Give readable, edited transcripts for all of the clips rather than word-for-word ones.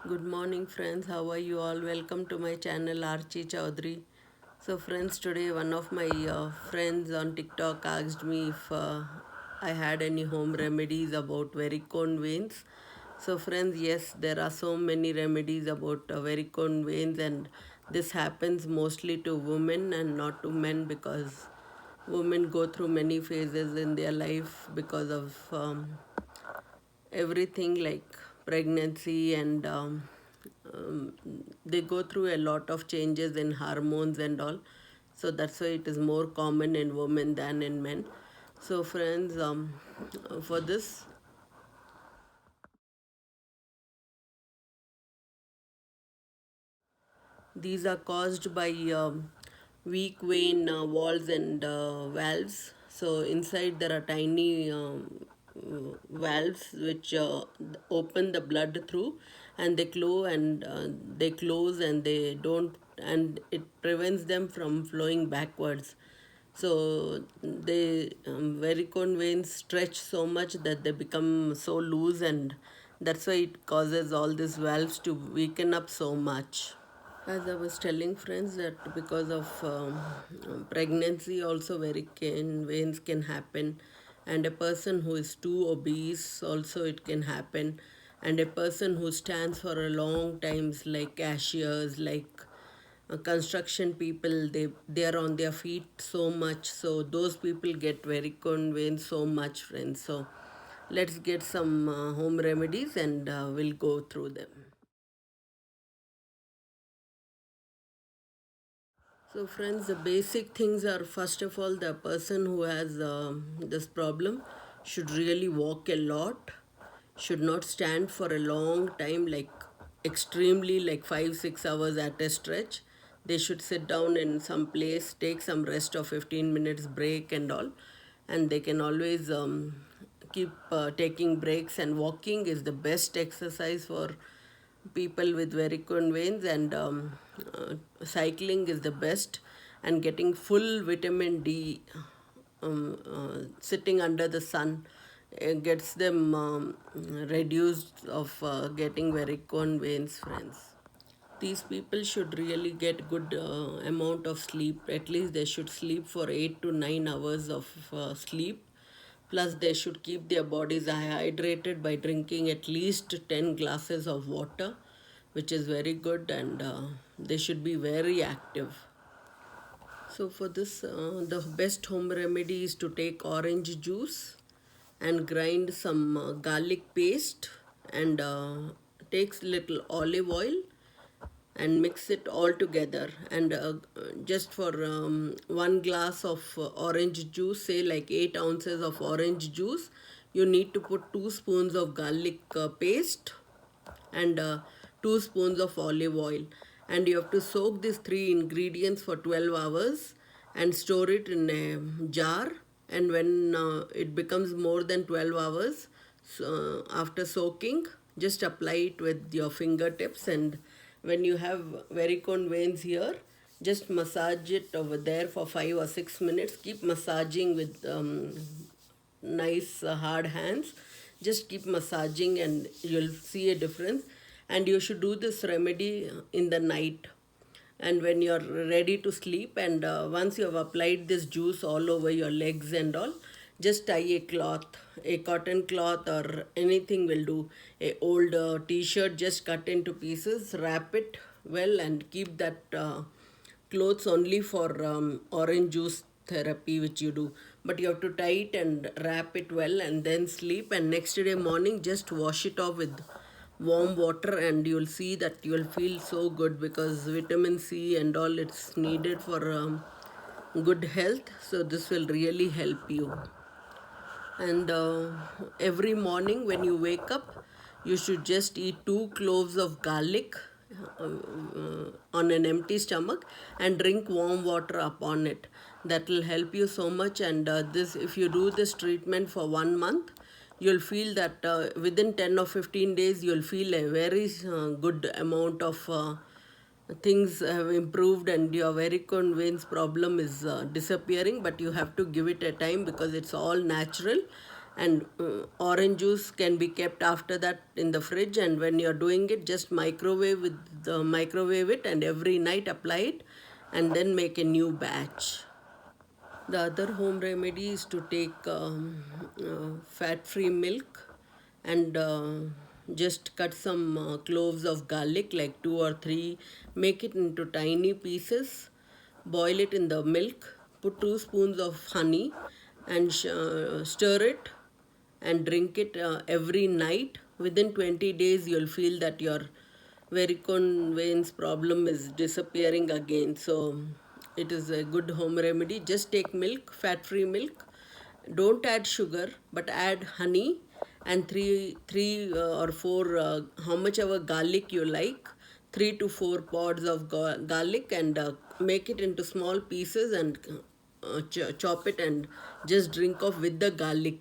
Good morning, friends. How are you all? Welcome to my channel, Archie Chaudhary. So, friends, today one of my friends on TikTok asked me if I had any home remedies about varicose veins. So, friends, yes, there are so many remedies about varicose veins, and this happens mostly to women and not to men because women go through many phases in their life because of everything like pregnancy and um, they go through a lot of changes in hormones and all, so that's why it is more common in women than in men. So friends, for this, these are caused by weak vein walls and valves. So inside there are tiny valves which open the blood through, and they close and they don't, and it prevents them from flowing backwards. So they varicose veins stretch so much that they become so loose, and that's why it causes all these valves to weaken up so much. As I was telling friends that because of pregnancy also varicose veins can happen, and a person who is too obese also it can happen, and a person who stands for a long times like cashiers, like construction people, they are on their feet so much, so those people get varicose veins so much, friends. So let's get some home remedies and we'll go through them. So, friends, the basic things are first of all, the person who has this problem should really walk a lot, should not stand for a long time, like extremely like 5 6 hours at a stretch. They should sit down in some place, take some rest of 15 minutes break and all, and they can always keep taking breaks. And walking is the best exercise for people with varicose veins, and cycling is the best, and getting full vitamin D, sitting under the sun, gets them reduced of getting varicose veins, friends. These people should really get good amount of sleep. At least they should sleep for 8 to 9 hours of sleep. Plus they should keep their bodies hydrated by drinking at least 10 glasses of water, which is very good, and they should be very active. So for this, the best home remedy is to take orange juice and grind some garlic paste, and takes little olive oil and mix it all together, and just for 1 glass of orange juice, say like 8 ounces of orange juice, you need to put 2 spoons of garlic paste and 2 spoons of olive oil, and you have to soak these three ingredients for 12 hours and store it in a jar. And when it becomes more than 12 hours, so, after soaking, just apply it with your fingertips, and when you have varicose veins here, just massage it over there for 5 or 6 minutes. Keep massaging with nice hard hands. Just keep massaging and you'll see a difference. And you should do this remedy in the night, and when you're ready to sleep, and once you have applied this juice all over your legs and all, just tie a cloth, a cotton cloth or anything will do, a old t-shirt, just cut into pieces, wrap it well, and keep that clothes only for orange juice therapy which you do. But you have to tie it and wrap it well and then sleep, and next day morning just wash it off with warm water, and you'll see that you'll feel so good, because vitamin C and all, it's needed for good health. So this will really help you. And every morning when you wake up, you should just eat 2 cloves of garlic on an empty stomach, and drink warm water upon it. That will help you so much. And this, if you do this treatment for 1 month, you'll feel that within 10 or 15 days you'll feel a very good amount of things have improved, and your varicose veins problem is disappearing. But you have to give it a time because it's all natural, And orange juice can be kept after that in the fridge, and when you're doing it, just microwave it, and every night apply it, and then make a new batch. The other home remedy is to take fat-free milk and just cut some cloves of garlic, like 2 or 3, make it into tiny pieces, boil it in the milk, put 2 spoons of honey, and stir it and drink it every night. Within 20 days, you'll feel that your varicose veins problem is disappearing again. So it is a good home remedy. Just take milk, fat-free milk. Don't add sugar, but add honey and three or four, how much ever garlic you like, 3 to 4 pods of garlic, and make it into small pieces, and chop it and just drink off with the garlic.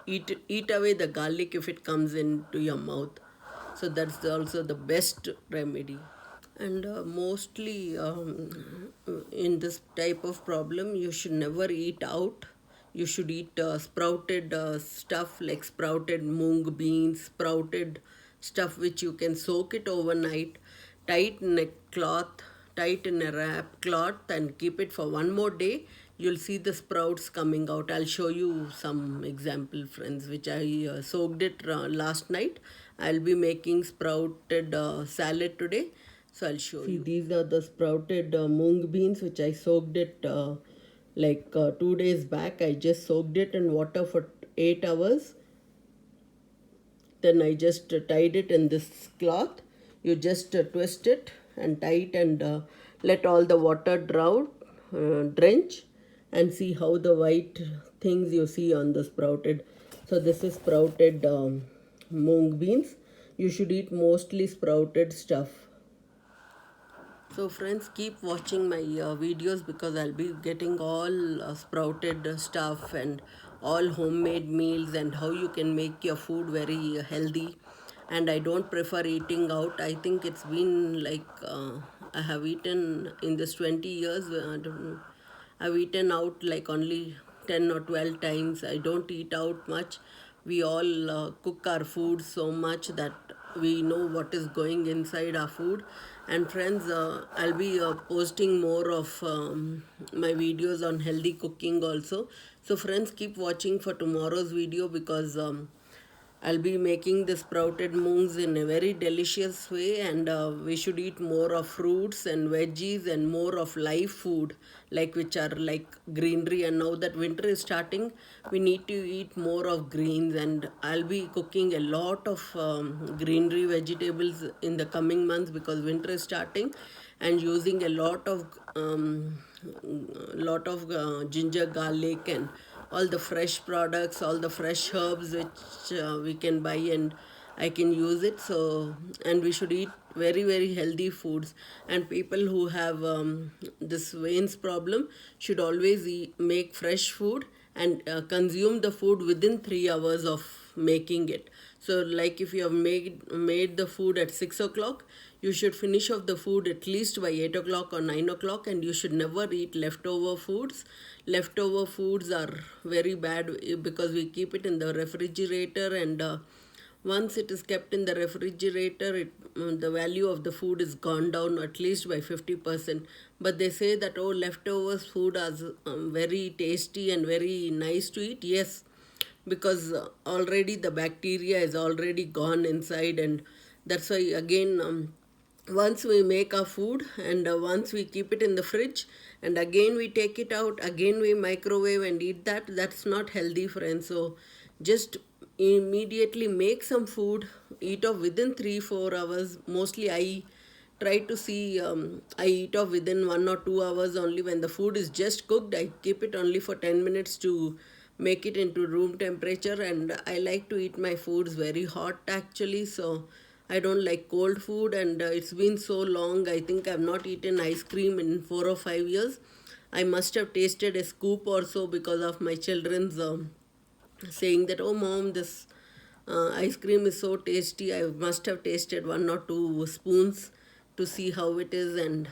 Eat away the garlic if it comes into your mouth. So that's also the best remedy. And mostly in this type of problem, you should never eat out. You should eat sprouted stuff, like sprouted mung beans, sprouted stuff which you can soak it overnight, tie it in a cloth, tie it in a wrap cloth, and keep it for one more day. You'll see the sprouts coming out. I'll show you some example, friends, which I soaked it last night. I'll be making sprouted salad today, so I'll show you. See, these are the sprouted mung beans which I soaked it like 2 days back. I just soaked it in water for 8 hours. Then I just tied it in this cloth. You just twist it and tie it, and let all the water drench, and see how the white things you see on the sprouted. So this is sprouted mung beans. You should eat mostly sprouted stuff. So friends, keep watching my videos, because I'll be getting all sprouted stuff and all homemade meals, and how you can make your food very healthy. And I don't prefer eating out. I think it's been like I have eaten in this 20 years. I've eaten out like only 10 or 12 times. I don't eat out much. We all cook our food so much that we know what is going inside our food. And friends, I'll be posting more of my videos on healthy cooking also. So friends, keep watching for tomorrow's video, because I'll be making the sprouted moons in a very delicious way, and we should eat more of fruits and veggies and more of live food, like which are like greenery. And now that winter is starting, we need to eat more of greens, and I'll be cooking a lot of greenery vegetables in the coming months, because winter is starting, and using a lot of ginger, garlic, and all the fresh products, all the fresh herbs which we can buy, and I can use it. So, and we should eat very, very healthy foods. And people who have this veins problem should always make fresh food, and consume the food within 3 hours of making it. So like if you have made the food at 6 o'clock, you should finish off the food at least by 8 o'clock or 9 o'clock, and you should never eat leftover foods. Leftover foods are very bad, because we keep it in the refrigerator, and once it is kept in the refrigerator, the value of the food is gone down at least by 50%. But they say that, oh, leftovers food is very tasty and very nice to eat. Yes, because already the bacteria is already gone inside, and that's why again, once we make our food, and once we keep it in the fridge, and again we take it out, again we microwave and eat that, that's not healthy, friends. So just immediately make some food, eat off within 3-4 hours. Mostly I try to see, I eat off within 1 or 2 hours only. When the food is just cooked, I keep it only for 10 minutes to make it into room temperature. And I like to eat my foods very hot actually, so I don't like cold food. And it's been so long, I think I've not eaten ice cream in 4 or 5 years. I must have tasted a scoop or so, because of my children's saying that, oh mom, this ice cream is so tasty. I must have tasted 1 or 2 spoons to see how it is, and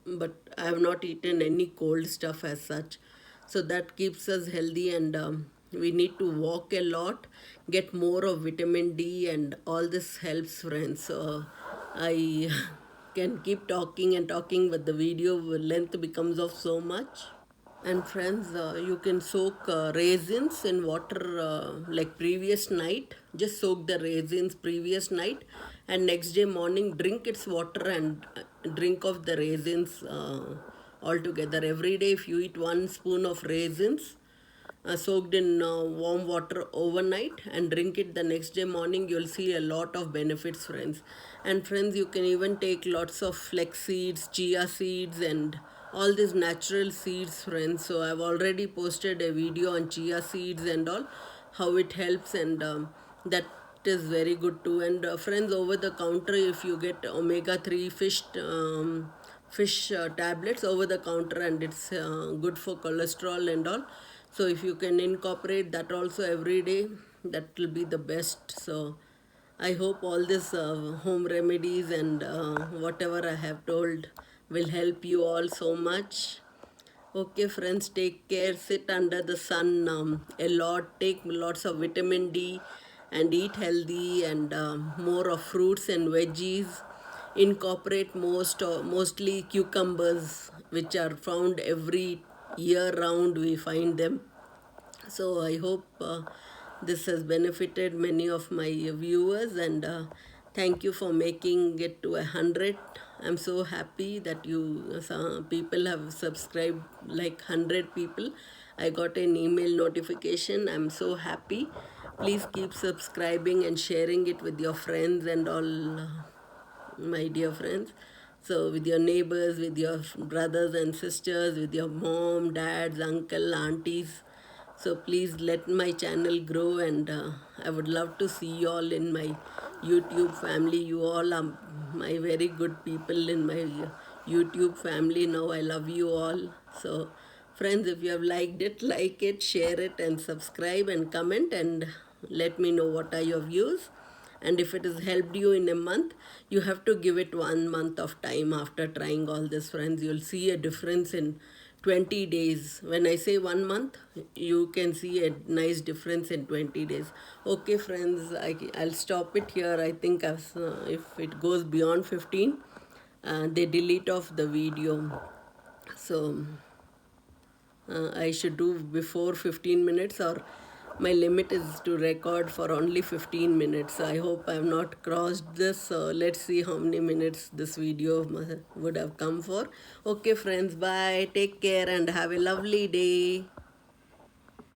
but I have not eaten any cold stuff as such. So that keeps us healthy, and we need to walk a lot, get more of vitamin D, and all this helps, friends. So I can keep talking and talking, but the video length becomes of so much. And friends, you can soak raisins in water like previous night. Just soak the raisins previous night, and next day morning drink its water and drink of the raisins all together. Every day, if you eat 1 spoon of raisins, soaked in warm water overnight and drink it the next day morning, you'll see a lot of benefits, friends. And friends, you can even take lots of flex seeds, chia seeds, and all these natural seeds, friends. So I've already posted a video on chia seeds and all, how it helps, and that is very good too. And friends, over the counter, if you get omega-3 fish tablets over the counter, and it's good for cholesterol and all. So if you can incorporate that also every day, that will be the best. So I hope all this home remedies and whatever I have told will help you all so much. Okay, friends, take care. Sit under the sun a lot. Take lots of vitamin D and eat healthy, and more of fruits and veggies. Incorporate mostly cucumbers, which are found every year round. We find them. So I hope this has benefited many of my viewers, and thank you for making it to 100. I'm so happy that people have subscribed, like 100 people. I got an email notification. I'm so happy. Please keep subscribing and sharing it with your friends and all, my dear friends. So, with your neighbors, with your brothers and sisters, with your mom, dads, uncle, aunties. So, please let my channel grow, and I would love to see you all in my YouTube family. You all are my very good people in my YouTube family. Now, I love you all. So, friends, if you have liked it, like it, share it, and subscribe and comment, and let me know what are your views. And if it has helped you in a month, you have to give it 1 month of time after trying all this, friends. You'll see a difference in 20 days. When I say 1 month, you can see a nice difference in 20 days. Okay, friends, I'll stop it here. I think if it goes beyond 15, they delete off the video. So I should do before 15 minutes, or my limit is to record for only 15 minutes. I hope I have not crossed this. So let's see how many minutes this video would have come for. Okay, friends, bye. Take care and have a lovely day.